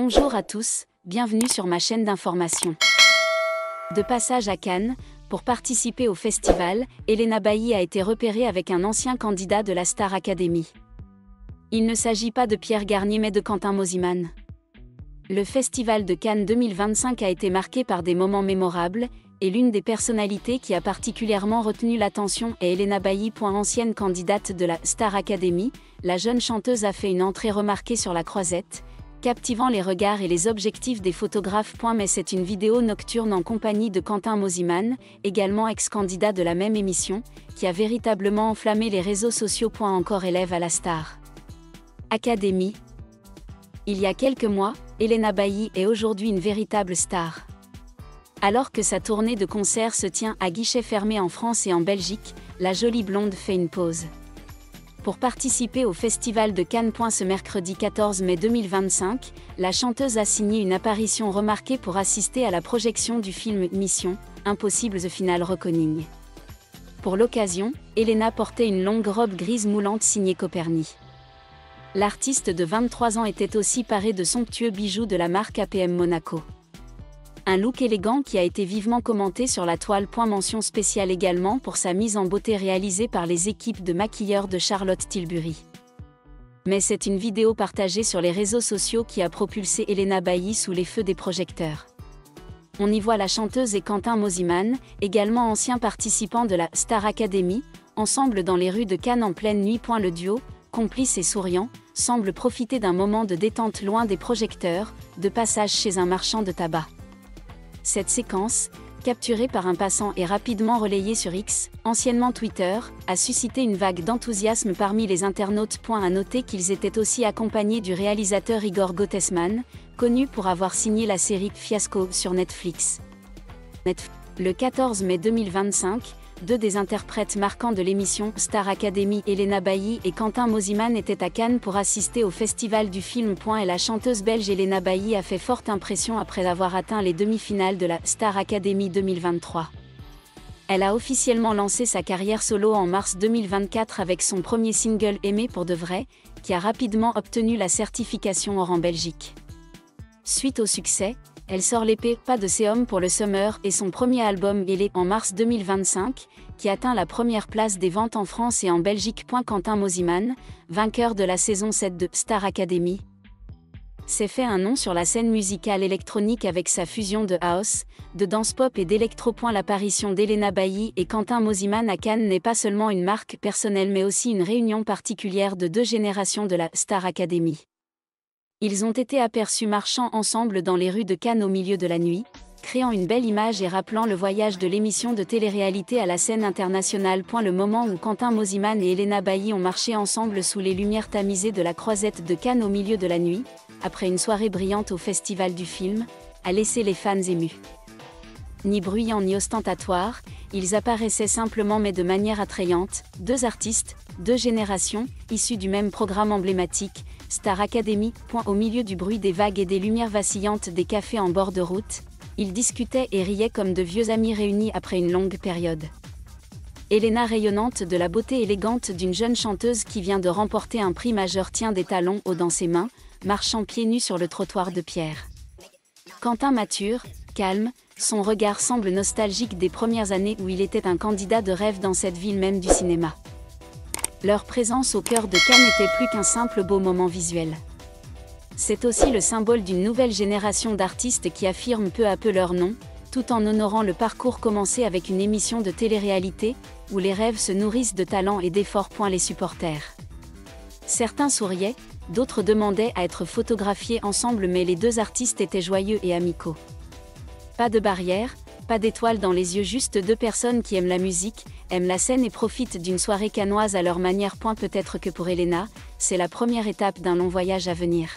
Bonjour à tous, bienvenue sur ma chaîne d'information. De passage à Cannes, pour participer au festival, Elena Bailly a été repérée avec un ancien candidat de la Star Academy. Il ne s'agit pas de Pierre Garnier mais de Quentin Mosimann. Le festival de Cannes 2025 a été marqué par des moments mémorables, et l'une des personnalités qui a particulièrement retenu l'attention est Elena Bailly. Ancienne candidate de la Star Academy, la jeune chanteuse a fait une entrée remarquée sur la croisette, captivant les regards et les objectifs des photographes. Mais c'est une vidéo nocturne en compagnie de Quentin Mosimann, également ex-candidat de la même émission, qui a véritablement enflammé les réseaux sociaux. Encore élève à la Star Academy. Il y a quelques mois, Elena Bailly est aujourd'hui une véritable star. Alors que sa tournée de concerts se tient à guichet fermé en France et en Belgique, la jolie blonde fait une pause. Pour participer au Festival de Cannes. Ce mercredi 14 mai 2025, la chanteuse a signé une apparition remarquée pour assister à la projection du film Mission Impossible The Final Reckoning. Pour l'occasion, Elena portait une longue robe grise moulante signée Coperni. L'artiste de 23 ans était aussi parée de somptueux bijoux de la marque APM Monaco. Un look élégant qui a été vivement commenté sur la toile. Mention spéciale également pour sa mise en beauté réalisée par les équipes de maquilleurs de Charlotte Tilbury. Mais c'est une vidéo partagée sur les réseaux sociaux qui a propulsé Elena Bailly sous les feux des projecteurs. On y voit la chanteuse et Quentin Mosimann, également ancien participant de la Star Academy, ensemble dans les rues de Cannes en pleine nuit. Le duo, complice et souriant, semble profiter d'un moment de détente loin des projecteurs, de passage chez un marchand de tabac. Cette séquence, capturée par un passant et rapidement relayée sur X, anciennement Twitter, a suscité une vague d'enthousiasme parmi les internautes. À noter qu'ils étaient aussi accompagnés du réalisateur Igor Gottesman, connu pour avoir signé la série Fiasco sur Netflix. Le 14 mai 2025, deux des interprètes marquants de l'émission Star Academy, Elena Bailly et Quentin Mosimann, étaient à Cannes pour assister au festival du film. Et la chanteuse belge Elena Bailly a fait forte impression après avoir atteint les demi-finales de la Star Academy 2023. Elle a officiellement lancé sa carrière solo en mars 2024 avec son premier single Aimer pour de vrai, qui a rapidement obtenu la certification or en Belgique. Suite au succès, elle sort l'EP Pas de sérum pour le Summer et son premier album Elé en mars 2025, qui atteint la première place des ventes en France et en Belgique. Quentin Mosimann, vainqueur de la saison 7 de Star Academy, s'est fait un nom sur la scène musicale électronique avec sa fusion de house, de dance pop et d'électro. L'apparition d'Elena Bailly et Quentin Mosimann à Cannes n'est pas seulement une marque personnelle mais aussi une réunion particulière de deux générations de la Star Academy. Ils ont été aperçus marchant ensemble dans les rues de Cannes au milieu de la nuit, créant une belle image et rappelant le voyage de l'émission de télé-réalité à la scène internationale. Le moment où Quentin Mosimann et Elena Bailly ont marché ensemble sous les lumières tamisées de la croisette de Cannes au milieu de la nuit, après une soirée brillante au festival du film, a laissé les fans émus. Ni bruyants ni ostentatoires, ils apparaissaient simplement mais de manière attrayante, deux artistes, deux générations, issus du même programme emblématique, Star Academy. Au milieu du bruit des vagues et des lumières vacillantes des cafés en bord de route, ils discutaient et riaient comme de vieux amis réunis après une longue période. Elena, rayonnante de la beauté élégante d'une jeune chanteuse qui vient de remporter un prix majeur, tient des talons hauts dans ses mains, marchant pieds nus sur le trottoir de pierre. Quentin, mature, calme, son regard semble nostalgique des premières années où il était un candidat de rêve dans cette ville même du cinéma. Leur présence au cœur de Cannes n'était plus qu'un simple beau moment visuel. C'est aussi le symbole d'une nouvelle génération d'artistes qui affirment peu à peu leur nom, tout en honorant le parcours commencé avec une émission de télé-réalité, où les rêves se nourrissent de talent et d'efforts. Les supporters. Certains souriaient, d'autres demandaient à être photographiés ensemble mais les deux artistes étaient joyeux et amicaux. Pas de barrière, pas d'étoiles dans les yeux, juste deux personnes qui aiment la musique, aiment la scène et profitent d'une soirée cannoise à leur manière. Peut-être que pour Elena, c'est la première étape d'un long voyage à venir.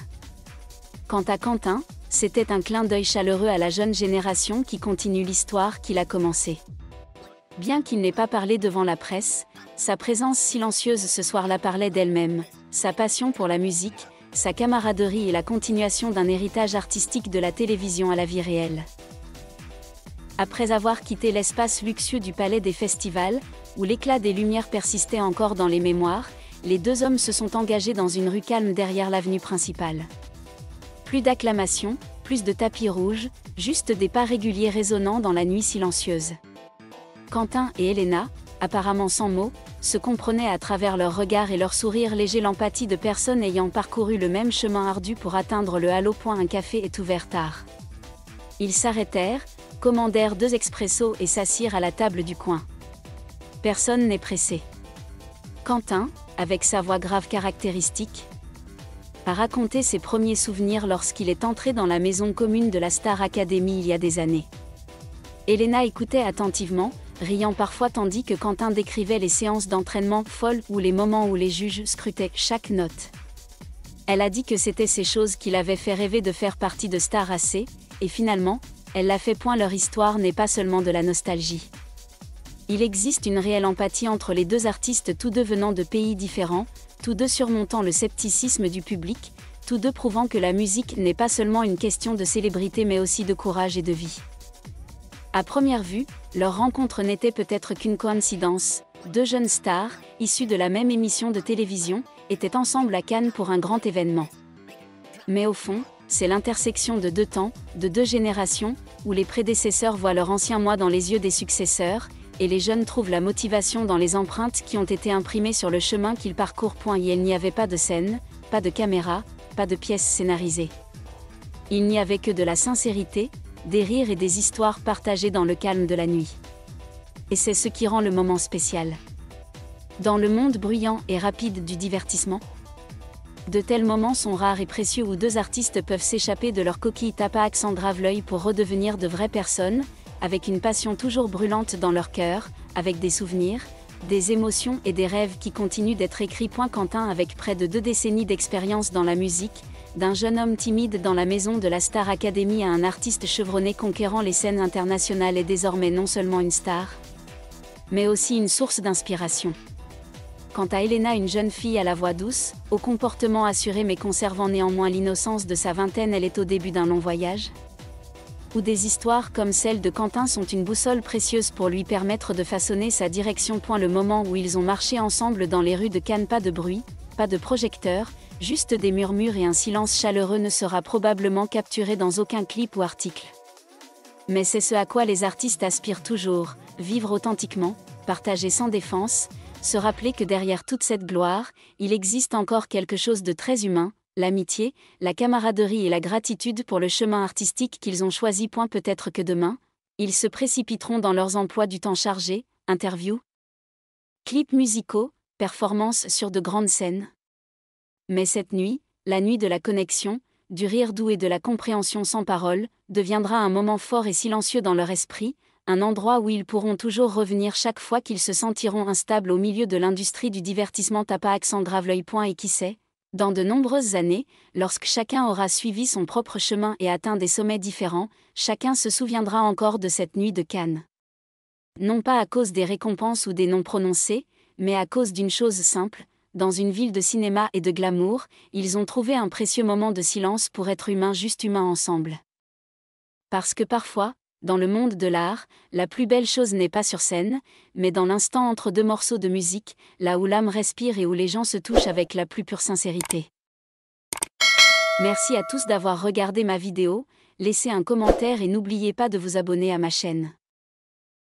Quant à Quentin, c'était un clin d'œil chaleureux à la jeune génération qui continue l'histoire qu'il a commencée. Bien qu'il n'ait pas parlé devant la presse, sa présence silencieuse ce soir-là parlait d'elle-même, sa passion pour la musique, sa camaraderie et la continuation d'un héritage artistique de la télévision à la vie réelle. Après avoir quitté l'espace luxueux du palais des festivals, où l'éclat des lumières persistait encore dans les mémoires, les deux hommes se sont engagés dans une rue calme derrière l'avenue principale. Plus d'acclamations, plus de tapis rouges, juste des pas réguliers résonnant dans la nuit silencieuse. Quentin et Elena, apparemment sans mots, se comprenaient à travers leurs regards et leurs sourires légers, l'empathie de personnes ayant parcouru le même chemin ardu pour atteindre le halo. Un café est ouvert tard. Ils s'arrêtèrent, commandèrent 2 expressos et s'assirent à la table du coin. Personne n'est pressé. Quentin, avec sa voix grave caractéristique, a raconté ses premiers souvenirs lorsqu'il est entré dans la maison commune de la Star Academy il y a des années. Elena écoutait attentivement, riant parfois tandis que Quentin décrivait les séances d'entraînement folles ou les moments où les juges scrutaient chaque note. Elle a dit que c'était ces choses qui l'avaient fait rêver de faire partie de Star AC, et finalement, elle l'a fait. Leur histoire n'est pas seulement de la nostalgie. Il existe une réelle empathie entre les 2 artistes, tous 2 venant de pays différents, tous 2 surmontant le scepticisme du public, tous 2 prouvant que la musique n'est pas seulement une question de célébrité mais aussi de courage et de vie. À première vue, leur rencontre n'était peut-être qu'une coïncidence. 2 jeunes stars, issus de la même émission de télévision, étaient ensemble à Cannes pour un grand événement. Mais au fond, c'est l'intersection de 2 temps, de 2 générations, où les prédécesseurs voient leur ancien moi dans les yeux des successeurs, et les jeunes trouvent la motivation dans les empreintes qui ont été imprimées sur le chemin qu'ils parcourent. Il n'y avait pas de scène, pas de caméra, pas de pièces scénarisées. Il n'y avait que de la sincérité, des rires et des histoires partagées dans le calme de la nuit. Et c'est ce qui rend le moment spécial. Dans le monde bruyant et rapide du divertissement, de tels moments sont rares et précieux où 2 artistes peuvent s'échapper de leur coquille tapa accent grave l'œil pour redevenir de vraies personnes, avec une passion toujours brûlante dans leur cœur, avec des souvenirs, des émotions et des rêves qui continuent d'être écrits. Quentin, avec près de 2 décennies d'expérience dans la musique, d'un jeune homme timide dans la maison de la Star Academy à un artiste chevronné conquérant les scènes internationales, est désormais non seulement une star, mais aussi une source d'inspiration. Quant à Elena, une jeune fille à la voix douce, au comportement assuré mais conservant néanmoins l'innocence de sa vingtaine, elle est au début d'un long voyage, où des histoires comme celle de Quentin sont une boussole précieuse pour lui permettre de façonner sa direction. Le moment où ils ont marché ensemble dans les rues de Cannes, pas de bruit, pas de projecteur, juste des murmures et un silence chaleureux, ne sera probablement capturé dans aucun clip ou article. Mais c'est ce à quoi les artistes aspirent toujours, vivre authentiquement, partager sans défense, se rappeler que derrière toute cette gloire, il existe encore quelque chose de très humain, l'amitié, la camaraderie et la gratitude pour le chemin artistique qu'ils ont choisi. Peut-être que demain, ils se précipiteront dans leurs emplois du temps chargés, interviews, clips musicaux, performances sur de grandes scènes. Mais cette nuit, la nuit de la connexion, du rire doux et de la compréhension sans parole, deviendra un moment fort et silencieux dans leur esprit, un endroit où ils pourront toujours revenir chaque fois qu'ils se sentiront instables au milieu de l'industrie du divertissement. Tapa accent grave l'œil. Et qui sait, dans de nombreuses années, lorsque chacun aura suivi son propre chemin et atteint des sommets différents, chacun se souviendra encore de cette nuit de Cannes. Non pas à cause des récompenses ou des noms prononcés, mais à cause d'une chose simple: dans une ville de cinéma et de glamour, ils ont trouvé un précieux moment de silence pour être humains, juste humains ensemble. Parce que parfois, dans le monde de l'art, la plus belle chose n'est pas sur scène, mais dans l'instant entre 2 morceaux de musique, là où l'âme respire et où les gens se touchent avec la plus pure sincérité. Merci à tous d'avoir regardé ma vidéo, laissez un commentaire et n'oubliez pas de vous abonner à ma chaîne.